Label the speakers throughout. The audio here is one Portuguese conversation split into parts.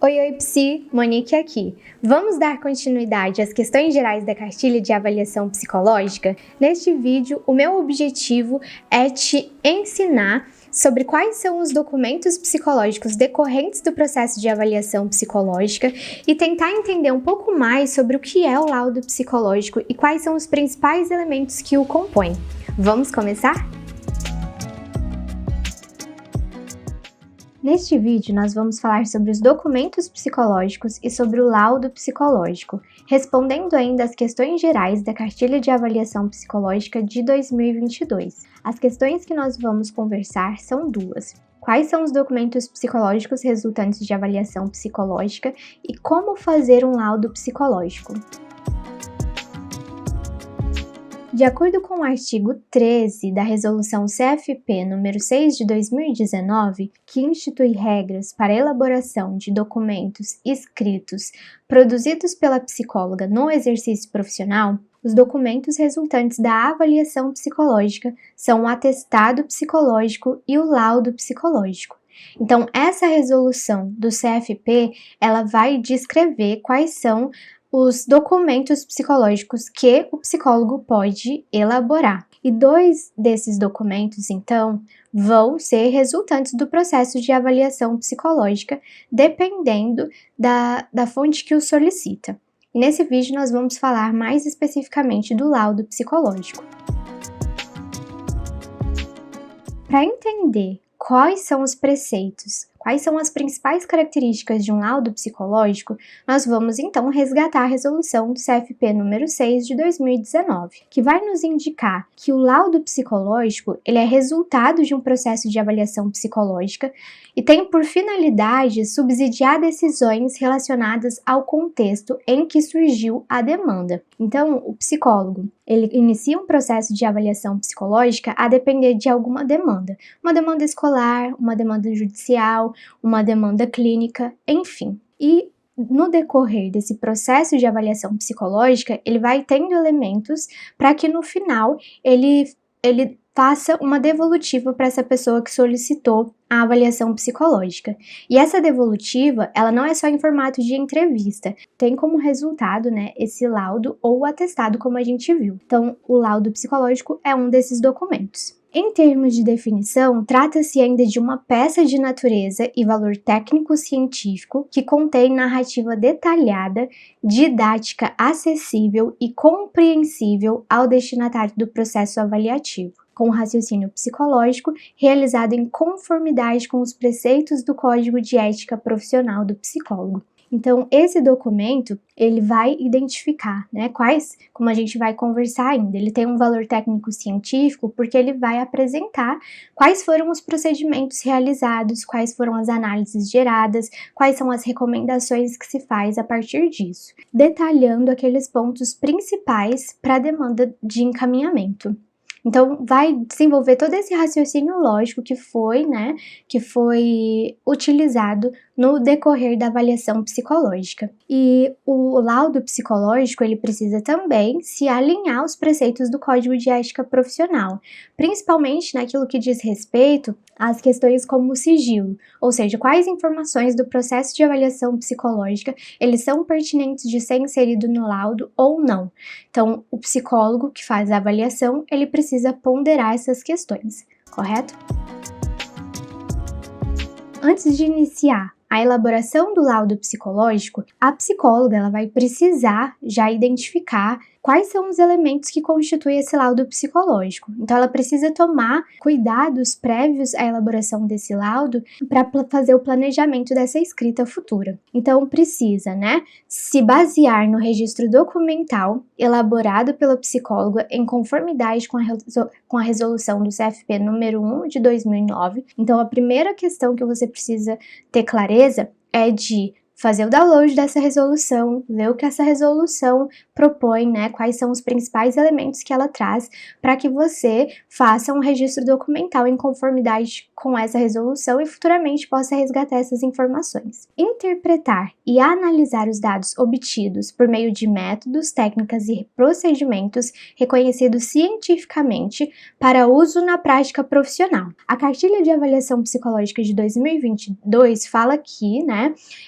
Speaker 1: Oi, Psi! Monique aqui. Vamos dar continuidade às questões gerais da cartilha de avaliação psicológica? Neste vídeo, o meu objetivo é te ensinar sobre quais são os documentos psicológicos decorrentes do processo de avaliação psicológica e tentar entender um pouco mais sobre o que é o laudo psicológico e quais são os principais elementos que o compõem. Vamos começar? Neste vídeo, nós vamos falar sobre os documentos psicológicos e sobre o laudo psicológico, respondendo ainda às questões gerais da cartilha de avaliação psicológica de 2022. As questões que nós vamos conversar são duas. Quais são os documentos psicológicos resultantes de avaliação psicológica e como fazer um laudo psicológico? De acordo com o artigo 13 da Resolução CFP número 6 de 2019, que institui regras para a elaboração de documentos escritos produzidos pela psicóloga no exercício profissional, os documentos resultantes da avaliação psicológica são o atestado psicológico e o laudo psicológico. Então, essa resolução do CFP, ela vai descrever quais são os documentos psicológicos que o psicólogo pode elaborar. E dois desses documentos, então, vão ser resultantes do processo de avaliação psicológica, dependendo da fonte que o solicita. E nesse vídeo nós vamos falar mais especificamente do laudo psicológico. Para entender quais são os preceitos, quais são as principais características de um laudo psicológico, nós vamos então resgatar a resolução do CFP número 6 de 2019, que vai nos indicar que o laudo psicológico ele é resultado de um processo de avaliação psicológica e tem por finalidade subsidiar decisões relacionadas ao contexto em que surgiu a demanda. Então, o psicólogo ele inicia um processo de avaliação psicológica a depender de alguma demanda. Uma demanda escolar, uma demanda judicial, uma demanda clínica, enfim. E no decorrer desse processo de avaliação psicológica, ele vai tendo elementos para que no final ele faça uma devolutiva para essa pessoa que solicitou a avaliação psicológica. E essa devolutiva, ela não é só em formato de entrevista, tem como resultado, esse laudo ou atestado, como a gente viu. Então, o laudo psicológico é um desses documentos. Em termos de definição, trata-se ainda de uma peça de natureza e valor técnico-científico que contém narrativa detalhada, didática, acessível e compreensível ao destinatário do processo avaliativo, com raciocínio psicológico realizado em conformidade com os preceitos do Código de Ética Profissional do Psicólogo. Então, esse documento, ele vai identificar, quais, como a gente vai conversar ainda, ele tem um valor técnico-científico porque ele vai apresentar quais foram os procedimentos realizados, quais foram as análises geradas, quais são as recomendações que se faz a partir disso, detalhando aqueles pontos principais para a demanda de encaminhamento. Então, vai desenvolver todo esse raciocínio lógico que foi utilizado no decorrer da avaliação psicológica. E o laudo psicológico, ele precisa também se alinhar aos preceitos do Código de Ética Profissional, principalmente naquilo que diz respeito às questões como o sigilo, ou seja, quais informações do processo de avaliação psicológica eles são pertinentes de ser inserido no laudo ou não. Então, o psicólogo que faz a avaliação, ele precisa ponderar essas questões, correto? Antes de iniciar a elaboração do laudo psicológico, a psicóloga ela vai precisar já identificar quais são os elementos que constituem esse laudo psicológico. Então, ela precisa tomar cuidados prévios à elaboração desse laudo para fazer o planejamento dessa escrita futura. Então, precisa, se basear no registro documental elaborado pela psicóloga em conformidade com a resolução do CFP número 1 de 2009. Então, a primeira questão que você precisa ter clareza é de fazer o download dessa resolução, ver o que essa resolução propõe, quais são os principais elementos que ela traz, para que você faça um registro documental em conformidade com essa resolução e futuramente possa resgatar essas informações. Interpretar e analisar os dados obtidos por meio de métodos, técnicas e procedimentos reconhecidos cientificamente para uso na prática profissional. A cartilha de avaliação psicológica de 2022 fala que,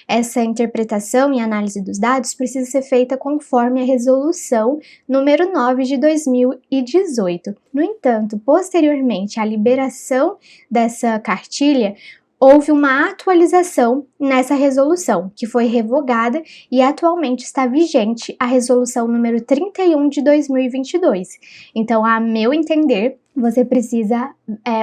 Speaker 1: essa essa interpretação e análise dos dados precisa ser feita conforme a resolução número 9 de 2018. No entanto, posteriormente à liberação dessa cartilha, houve uma atualização nessa resolução, que foi revogada e atualmente está vigente a resolução número 31 de 2022. Então, a meu entender, você precisa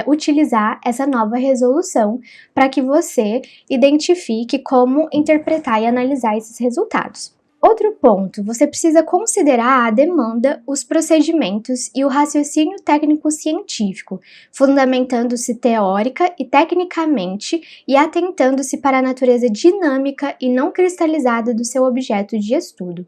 Speaker 1: utilizar essa nova resolução para que você identifique como interpretar e analisar esses resultados. Outro ponto, você precisa considerar a demanda, os procedimentos e o raciocínio técnico-científico, fundamentando-se teórica e tecnicamente e atentando-se para a natureza dinâmica e não cristalizada do seu objeto de estudo.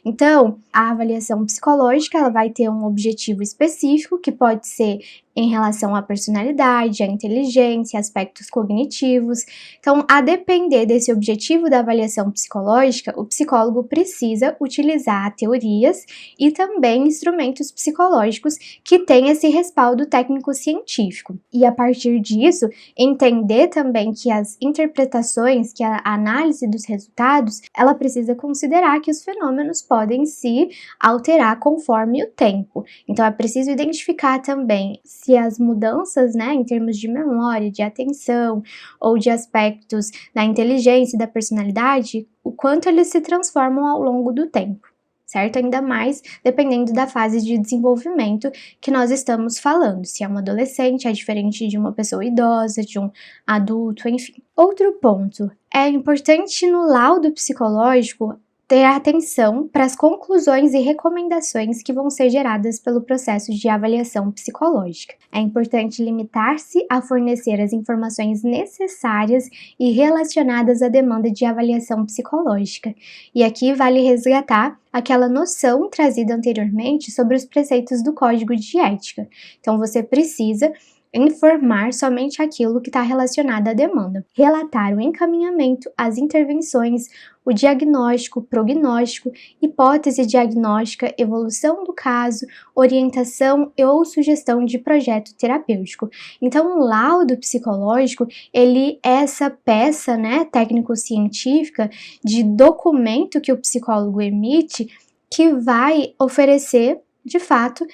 Speaker 1: Então, a avaliação psicológica ela vai ter um objetivo específico, que pode ser em relação à personalidade, à inteligência, aspectos cognitivos. Então, a depender desse objetivo da avaliação psicológica, o psicólogo precisa utilizar teorias e também instrumentos psicológicos que tenham esse respaldo técnico-científico. E a partir disso, entender também que as interpretações, que a análise dos resultados, ela precisa considerar que os fenômenos podem se alterar conforme o tempo. Então, é preciso identificar também se as mudanças, em termos de memória, de atenção ou de aspectos da inteligência e da personalidade, o quanto eles se transformam ao longo do tempo, certo? Ainda mais dependendo da fase de desenvolvimento que nós estamos falando. Se é um adolescente, é diferente de uma pessoa idosa, de um adulto, enfim. Outro ponto, é importante no laudo psicológico ter atenção para as conclusões e recomendações que vão ser geradas pelo processo de avaliação psicológica. É importante limitar-se a fornecer as informações necessárias e relacionadas à demanda de avaliação psicológica. E aqui vale resgatar aquela noção trazida anteriormente sobre os preceitos do Código de Ética. Então, você precisa informar somente aquilo que está relacionado à demanda, relatar o encaminhamento, as intervenções, o diagnóstico, prognóstico, hipótese diagnóstica, evolução do caso, orientação ou sugestão de projeto terapêutico. Então, o laudo psicológico, ele é essa peça, técnico-científica de documento que o psicólogo emite que vai oferecer de fato,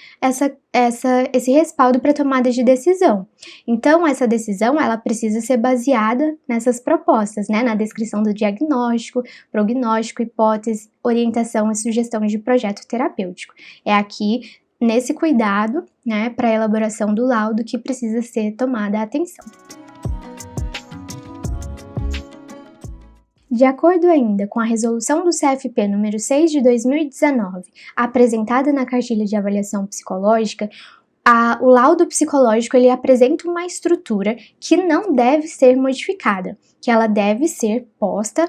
Speaker 1: esse respaldo para tomada de decisão. Então, essa decisão, ela precisa ser baseada nessas propostas, na descrição do diagnóstico, prognóstico, hipótese, orientação e sugestão de projeto terapêutico. É aqui, nesse cuidado, para a elaboração do laudo que precisa ser tomada a atenção. De acordo ainda com a resolução do CFP número 6 de 2019, apresentada na cartilha de avaliação psicológica, o laudo psicológico ele apresenta uma estrutura que não deve ser modificada, que ela deve ser posta,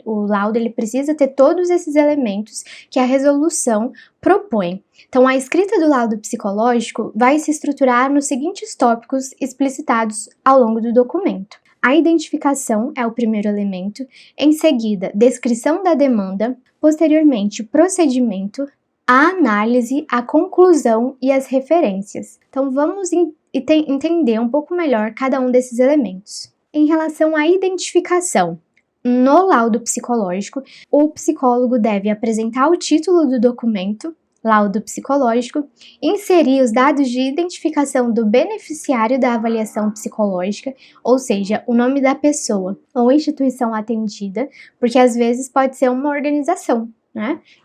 Speaker 1: o laudo ele precisa ter todos esses elementos que a resolução propõe. Então, a escrita do laudo psicológico vai se estruturar nos seguintes tópicos explicitados ao longo do documento. A identificação é o primeiro elemento, em seguida, descrição da demanda, posteriormente, procedimento, a análise, a conclusão e as referências. Então, vamos entender um pouco melhor cada um desses elementos. Em relação à identificação, no laudo psicológico, o psicólogo deve apresentar o título do documento, laudo psicológico, inserir os dados de identificação do beneficiário da avaliação psicológica, ou seja, o nome da pessoa ou instituição atendida, porque às vezes pode ser uma organização,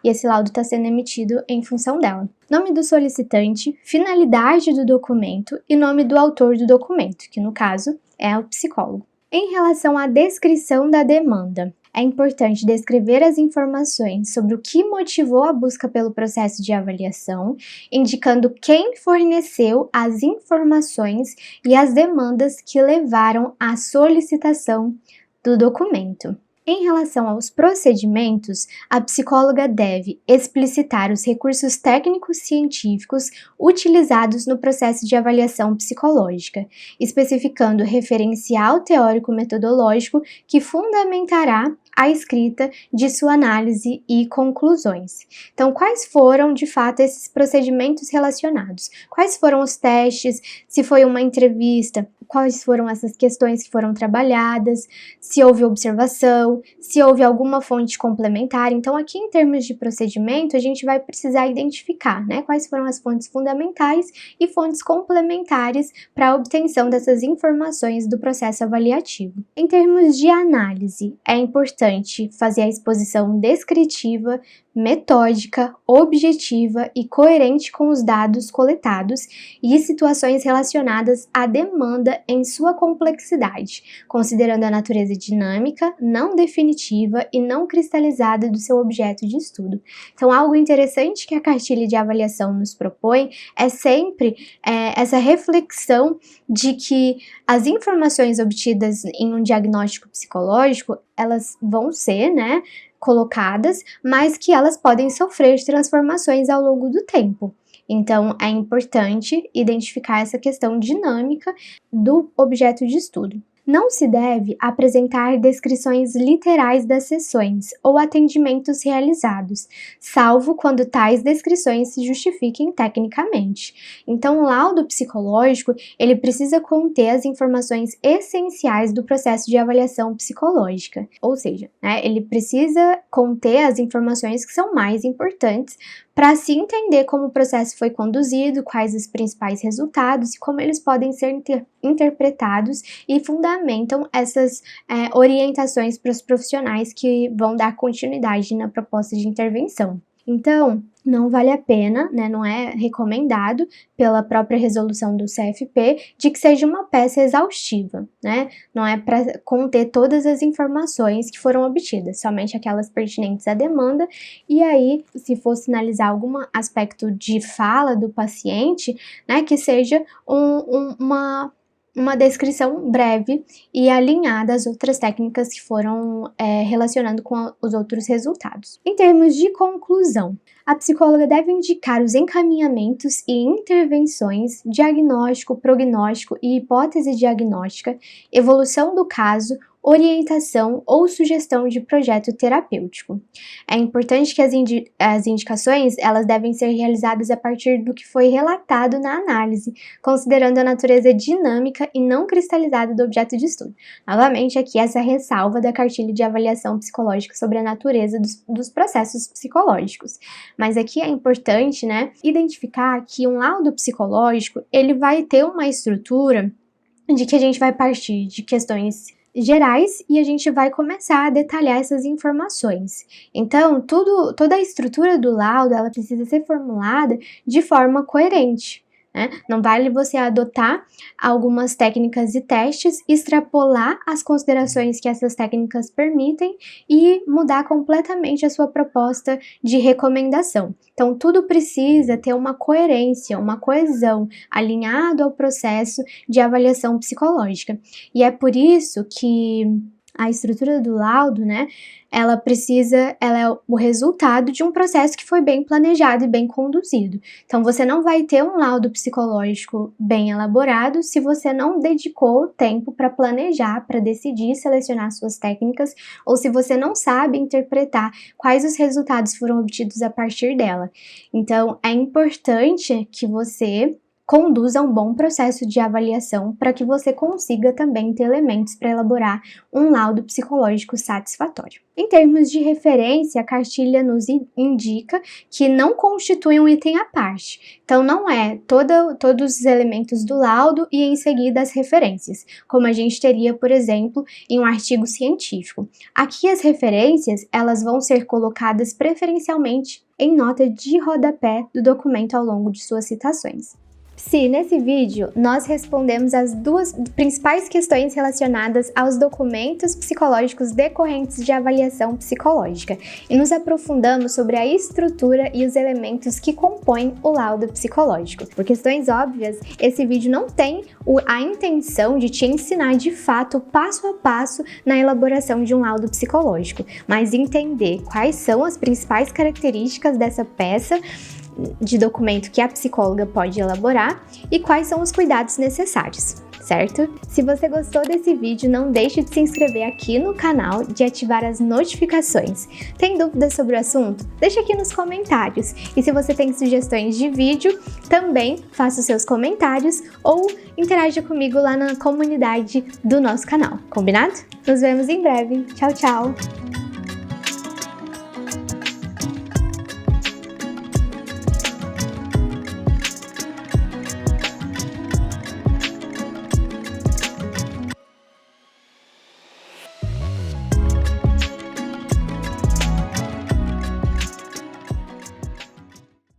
Speaker 1: E esse laudo está sendo emitido em função dela. Nome do solicitante, finalidade do documento e nome do autor do documento, que no caso é o psicólogo. Em relação à descrição da demanda, é importante descrever as informações sobre o que motivou a busca pelo processo de avaliação, indicando quem forneceu as informações e as demandas que levaram à solicitação do documento. Em relação aos procedimentos, a psicóloga deve explicitar os recursos técnicos científicos utilizados no processo de avaliação psicológica, especificando o referencial teórico-metodológico que fundamentará a escrita de sua análise e conclusões. Então, quais foram, de fato, esses procedimentos relacionados? Quais foram os testes? Se foi uma entrevista, quais foram essas questões que foram trabalhadas? Se houve observação, se houve alguma fonte complementar. Então, aqui em termos de procedimento, a gente vai precisar identificar, né, quais foram as fontes fundamentais e fontes complementares para a obtenção dessas informações do processo avaliativo. Em termos de análise, é importante fazer a exposição descritiva, metódica, objetiva e coerente com os dados coletados e situações relacionadas à demanda em sua complexidade, considerando a natureza dinâmica, não definitiva e não cristalizada do seu objeto de estudo. Então, algo interessante que a cartilha de avaliação nos propõe é sempre essa reflexão de que as informações obtidas em um diagnóstico psicológico, elas vão ser, né, colocadas, mas que elas podem sofrer transformações ao longo do tempo. Então, é importante identificar essa questão dinâmica do objeto de estudo. Não se deve apresentar descrições literais das sessões ou atendimentos realizados, salvo quando tais descrições se justifiquem tecnicamente. Então, o laudo psicológico, ele precisa conter as informações essenciais do processo de avaliação psicológica, ou seja, né, ele precisa conter as informações que são mais importantes para se entender como o processo foi conduzido, quais os principais resultados e como eles podem ser interpretados e fundamentam essas orientações para os profissionais que vão dar continuidade na proposta de intervenção. Então, não vale a pena, né, não é recomendado pela própria resolução do CFP de que seja uma peça exaustiva, né? Não é para conter todas as informações que foram obtidas, somente aquelas pertinentes à demanda. E aí, se for sinalizar algum aspecto de fala do paciente, né, que seja uma descrição breve e alinhada às outras técnicas que foram relacionando com os outros resultados. Em termos de conclusão, a psicóloga deve indicar os encaminhamentos e intervenções, diagnóstico, prognóstico e hipótese diagnóstica, evolução do caso, orientação ou sugestão de projeto terapêutico. É importante que as indicações elas devem ser realizadas a partir do que foi relatado na análise, considerando a natureza dinâmica e não cristalizada do objeto de estudo. Novamente, aqui essa ressalva da cartilha de avaliação psicológica sobre a natureza dos processos psicológicos. Mas aqui é importante, né, identificar que um laudo psicológico ele vai ter uma estrutura de que a gente vai partir de questões gerais e a gente vai começar a detalhar essas informações. Então, toda a estrutura do laudo, ela precisa ser formulada de forma coerente, né? Não vale você adotar algumas técnicas e testes, extrapolar as considerações que essas técnicas permitem e mudar completamente a sua proposta de recomendação. Então, tudo precisa ter uma coerência, uma coesão, alinhado ao processo de avaliação psicológica. E é por isso que a estrutura do laudo, né, ela é o resultado de um processo que foi bem planejado e bem conduzido. Então, você não vai ter um laudo psicológico bem elaborado se você não dedicou tempo para planejar, para decidir selecionar suas técnicas, ou se você não sabe interpretar quais os resultados foram obtidos a partir dela. Então, é importante que você conduza um bom processo de avaliação para que você consiga também ter elementos para elaborar um laudo psicológico satisfatório. Em termos de referência, a cartilha nos indica que não constitui um item à parte. Então, não é todos os elementos do laudo e em seguida as referências, como a gente teria, por exemplo, em um artigo científico. Aqui as referências, elas vão ser colocadas preferencialmente em nota de rodapé do documento ao longo de suas citações. Se nesse vídeo nós respondemos as duas principais questões relacionadas aos documentos psicológicos decorrentes de avaliação psicológica e nos aprofundamos sobre a estrutura e os elementos que compõem o laudo psicológico. Por questões óbvias, esse vídeo não tem a intenção de te ensinar de fato passo a passo na elaboração de um laudo psicológico, mas entender quais são as principais características dessa peça de documento que a psicóloga pode elaborar e quais são os cuidados necessários. certo? Se você gostou desse vídeo, não deixe de se inscrever aqui no canal, de ativar as notificações. Tem dúvidas sobre o assunto? Deixa aqui nos comentários. E se você tem sugestões de vídeo, também faça os seus comentários ou interaja comigo lá na comunidade do nosso canal, combinado? Nos vemos em breve. Tchau, tchau!